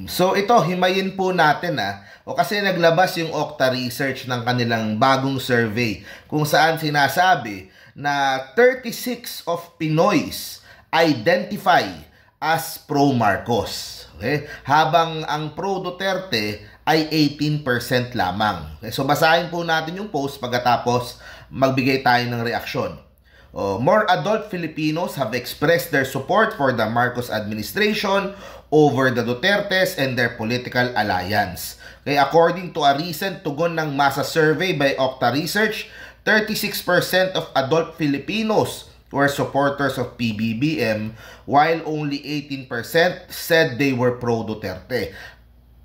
So ito, himayin po natin o kasi naglabas yung Okta Research ng kanilang bagong survey kung saan sinasabi na 36 of Pinoys identify as pro-Marcos. Okay? Habang ang pro-Duterte ay 18% lamang. Okay? So basahin po natin yung post pagkatapos magbigay tayo ng reaksyon. More adult Filipinos have expressed their support for the Marcos administration over the Dutertes and their political alliance. Okay, according to a recent tugon ng masa survey by Okta Research, 36% of adult Filipinos were supporters of PBBM while only 18% said they were pro-Duterte.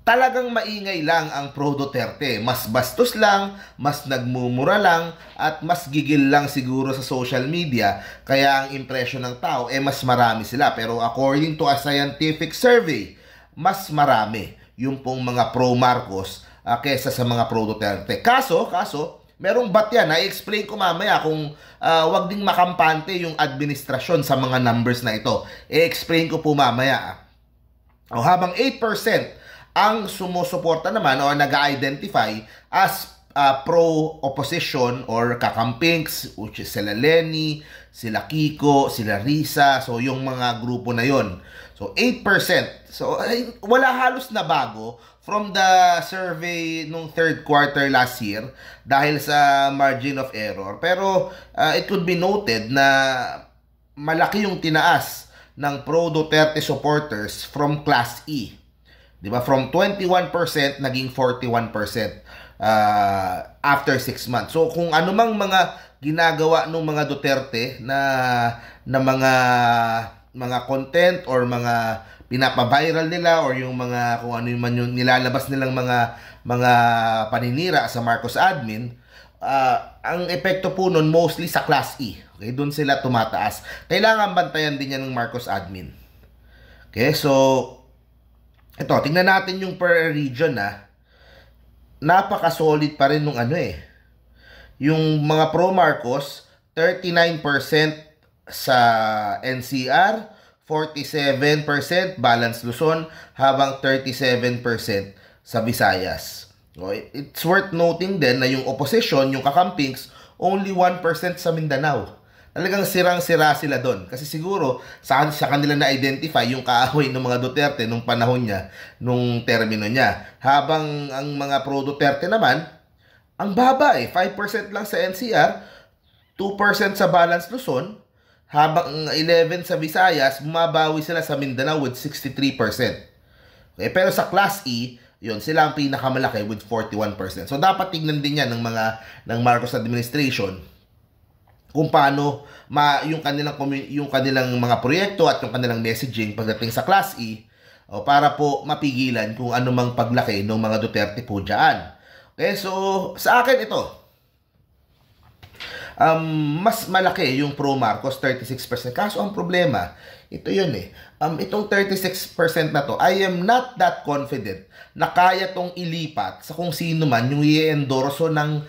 Talagang maingay lang ang pro-Duterte. Mas bastos lang, mas nagmumura lang, at mas gigil lang siguro sa social media. Kaya ang impression ng tao, mas marami sila. Pero according to a scientific survey, mas marami yung pong mga pro-Marcos kesa sa mga pro-Duterte. Kaso, merong bat yan. I-explain ko mamaya kung wag ding makampante yung administrasyon sa mga numbers na ito. I-explain ko po mamaya. Habang 8% ang sumusuporta naman o nag-identify as pro-opposition or kakampings, which is sila Lenny, sila Kiko, sila Risa, so yung mga grupo na yon. So 8%. So wala halos na bago from the survey nung third quarter last year dahil sa margin of error. Pero it could be noted na malaki yung tinaas ng pro-Duterte supporters from Class E. Diba? From 21% naging 41% after 6 months. So kung anumang mga ginagawa ng mga Duterte na mga content or mga pinapa-viral nila or yung mga kung ano yung nilalabas nilang mga paninira sa Marcos admin, ang epekto po nun mostly sa Class E. Okay, doon sila tumataas. Kailangan bantayan din yan ng Marcos admin. Okay, so ito, tingnan natin yung per region napaka-solid pa rin nung yung mga pro-Marcos, 39% sa NCR, 47% Balance Luzon, habang 37% sa Visayas. Okay? It's worth noting din na yung opposition, yung kakampings, only 1% sa Mindanao. Talagang sirang-sira sila doon. Kasi siguro, sa kanila na-identify yung kaaway ng mga Duterte nung panahon niya, nung termino niya. Habang ang mga pro-Duterte naman, ang baba 5% lang sa NCR, 2% sa Balance Luzon, habang 11% sa Visayas, bumabawi sila sa Mindanao with 63%. Okay? Pero sa Class E, yun, sila ang pinakamalaki with 41%. So, dapat tignan din yan ng Marcos administration kung paano yung kanilang mga proyekto at yung kanilang messaging pagdating sa Class E para po mapigilan kung anumang paglaki ng mga Duterte po dyan. Okay, so sa akin ito, mas malaki yung pro-Marcos, 36%. Kaso ang problema, ito yun itong 36% na to, I am not that confident na kaya tong ilipat sa kung sino man yung i-endorso ng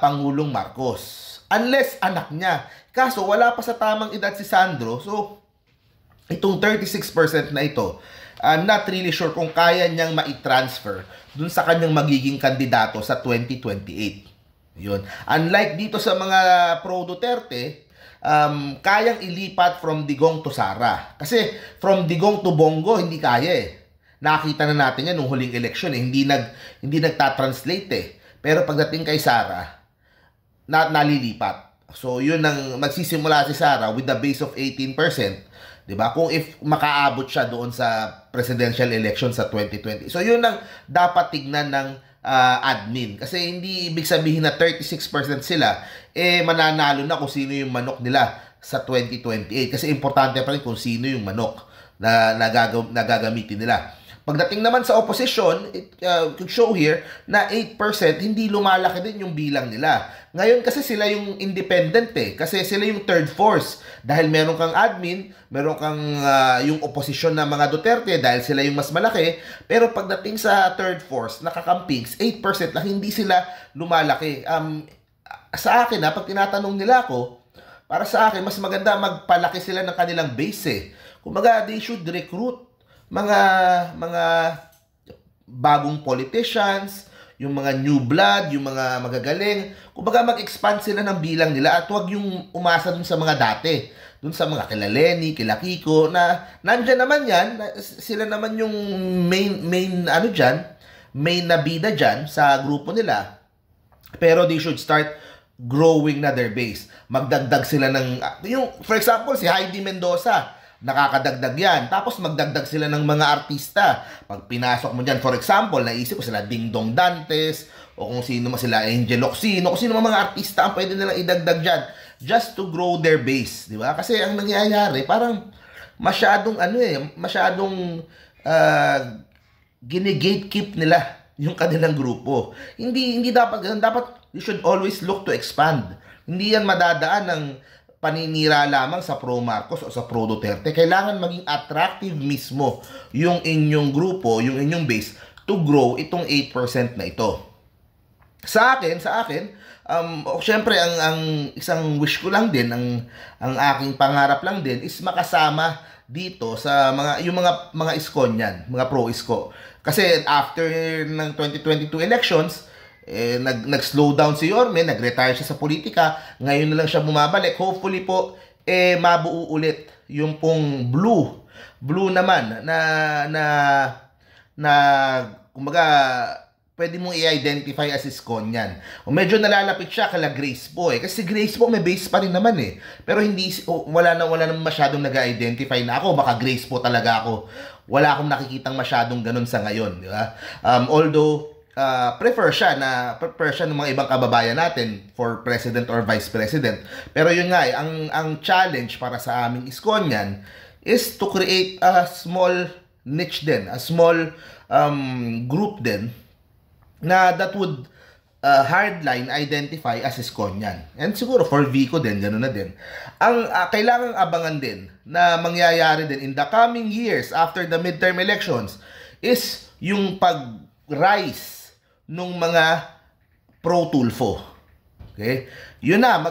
Pangulong Marcos. Unless anak niya. Kaso wala pa sa tamang edad si Sandro. So, itong 36% na ito, I'm not really sure kung kaya niyang ma-transfer dun sa kanyang magiging kandidato sa 2028. Yun. Unlike dito sa mga pro-Duterte, kayang ilipat from Digong to Sara. Kasi from Digong to Bongo, hindi kaya Nakita na natin yan nung huling election hindi nagta-translate Pero pagdating kay Sara, nalilipat. So, yun ang magsisimula si Sara with the base of 18%. Diba? Kung if makaabot siya doon sa presidential election sa 2020. So, yun ang dapat tignan ng admin. Kasi hindi ibig sabihin na 36% sila, mananalo na kung sino yung manok nila sa 2028. Kasi importante pa rin kung sino yung manok na nagagamitin nila. Pagdating naman sa opposition, it could show here na 8% hindi lumalaki din yung bilang nila. Ngayon kasi sila yung independent kasi sila yung third force. Dahil meron kang admin, meron kang yung opposition na mga Duterte dahil sila yung mas malaki. Pero pagdating sa third force, nakakampings, 8% lang hindi sila lumalaki. Sa akin pag tinatanong nila ako, para sa akin, mas maganda magpalaki sila ng kanilang base Kumbaga, they should recruit mga mga bagong politicians, yung mga new blood, yung mga magagaling. Kumbaga mag-expand sila ng bilang nila at huwag yung umasa dun sa mga dati. Dun sa mga kila Lenny, kila Kiko, na nandyan naman yan, sila naman yung main nabida dyan sa grupo nila. Pero they should start growing na their base. Magdagdag sila ng, for example, si Heidi Mendoza, nakakadagdag yan. Tapos magdagdag sila ng mga artista. Pag pinasok mo dyan, for example, naisip ko sila Ding Dong Dantes, o kung sino man sila Angel Oxino, kung sino man mga artista ang pwede nilang idagdag dyan just to grow their base, di ba? Kasi ang nangyayari, parang masyadong gine-gatekeep nila yung kanilang grupo. Hindi dapat ganun. Dapat you should always look to expand. Hindi yan madadaan ng paninira lamang sa pro Marcos o sa pro Duterte. Kailangan maging attractive mismo yung inyong grupo, yung inyong base to grow itong 8% na ito. Sa akin, syempre ang isang wish ko lang din, ang aking pangarap lang din is makasama dito sa mga iskon yan, mga pro isko. Kasi after ng 2022 elections, nag-slow down si Yorme, nag-retire siya sa politika, ngayon na lang siya bumabalik. Hopefully po, mabuo ulit yung pong blue naman na kumbaga, pwede mong i-identify as iskon yan. O medyo nalalapit siya kala Grace po kasi Grace po may base pa rin naman pero wala na masyadong nag-identify na ako, baka Grace po talaga ako. Wala akong nakikitang masyadong ganun sa ngayon, di ba? Although prefer siya ng mga ibang kababayan natin for president or vice president. Pero yun nga ang challenge para sa aming iskon yan is to create a small niche din, a small group din na that would hardline identify as iskon yan. And siguro for Vico din, gano'n na din. Ang kailangang abangan din na mangyayari din in the coming years after the midterm elections is yung pag-rise nung mga pro-Tulfo. Okay? Yun na,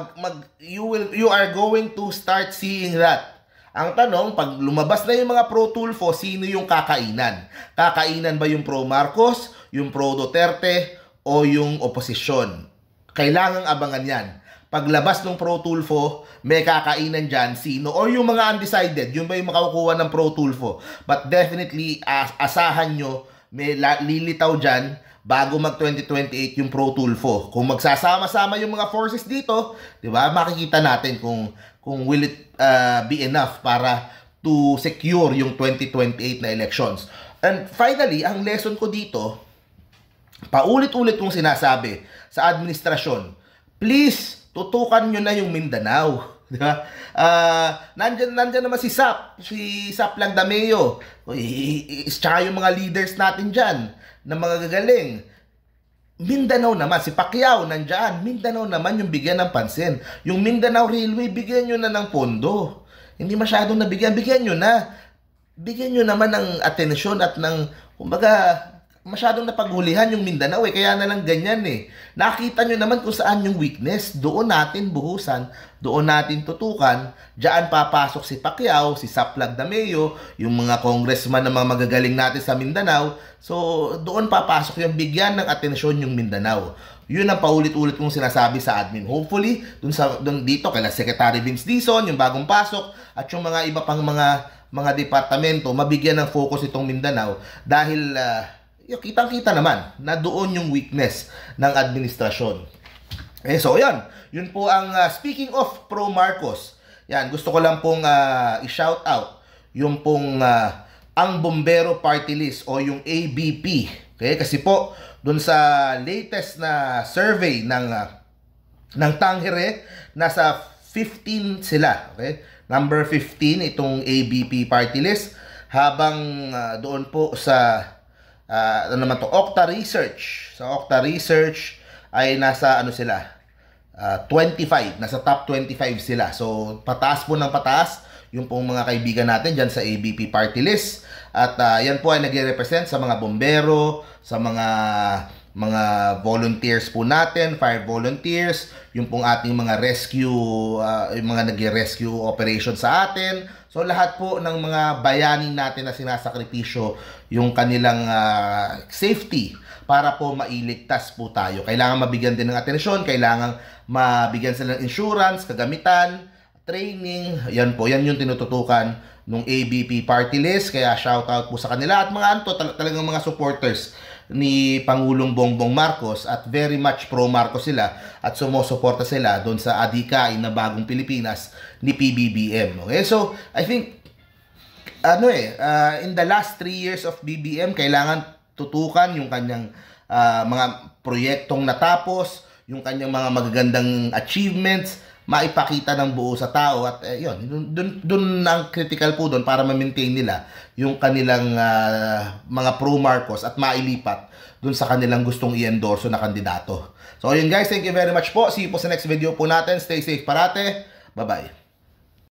you are going to start seeing that. Ang tanong, pag lumabas na yung mga pro-Tulfo, sino yung kakainan? Kakainan ba yung pro-Marcos, yung pro-Duterte, o yung oposisyon? Kailangang abangan yan. Paglabas ng pro-Tulfo, may kakainan dyan, sino? Or yung mga undecided, yun ba yung makakukuha ng pro-Tulfo? But definitely, asahan nyo, may lilitaw dyan, bago mag-2028 yung pro-Tulfo. Kung magsasama-sama yung mga forces dito, di ba, makikita natin kung will it be enough para to secure yung 2028 na elections. And finally, ang lesson ko dito, paulit-ulit kong sinasabi sa administrasyon, please, tutukan nyo na yung Mindanao. Diba? Nandyan naman si Sap Langdameo, tsaka yung mga leaders natin dyan, na mga gagaling. Mindanao naman, si Pacquiao nandyan, Mindanao naman yung bigyan ng pansin. Yung Mindanao Railway, bigyan nyo na ng pondo. Hindi masyadong nabigyan, bigyan nyo na. Bigyan nyo naman ng atensyon at ng, kumbaga, masyadong napaghulihan yung Mindanao kaya na lang ganyan Nakita nyo naman kung saan yung weakness, doon natin buhusan, doon natin tutukan, diyan papasok si Pacquiao, si Sap Langdameo, yung mga congressman na mga magagaling natin sa Mindanao, so doon papasok yung bigyan ng atensyon yung Mindanao. Yun ang paulit-ulit kong sinasabi sa admin. Hopefully, dun dito, kaya Secretary Vince Dizon, yung bagong pasok, at yung mga iba pang mga departamento, mabigyan ng focus itong Mindanao dahil kitang-kita naman na doon yung weakness ng administrasyon. So yan, yun po ang speaking of pro Marcos. Yan, gusto ko lang pong i-shout out yung pong ang Bombero Party List o yung ABP. Okay? Kasi po doon sa latest na survey ng Tangere, nasa 15 sila. Okay? Number 15 itong ABP Party List, habang doon po sa Octa Research. Sa Octa Research ay nasa sila 25, nasa top 25 sila. So pataas po ng pataas yung pong mga kaibigan natin dyan sa ABP Party List. At yan po ay nagre-represent sa mga bombero, sa mga mga volunteers po natin, fire volunteers, yung pong ating mga rescue, yung mga nag-rescue operation sa atin. So lahat po ng mga bayani natin na sinasakripisyo yung kanilang safety para po mailigtas po tayo. Kailangan mabigyan din ng atensyon, kailangan mabigyan sila ng insurance, kagamitan, training. Yan po, yan yung tinututukan ng ABP party list. Kaya shoutout po sa kanila at mga talagang mga supporters ni Pangulong Bongbong Marcos at very much pro Marcos sila at sumusuporta sila doon sa adhikain na Bagong Pilipinas ni PBBM. Okay? So, I think in the last 3 years of BBM, kailangan tutukan yung kanyang mga proyektong natapos, yung kanyang mga magagandang achievements, maipakita ng buo sa tao at yun, dun ang critical po doon para ma-maintain nila yung kanilang mga pro-Marcos at mailipat dun sa kanilang gustong i-endorso na kandidato. So yun guys, thank you very much po. See you po sa next video po natin. Stay safe parate. Bye-bye.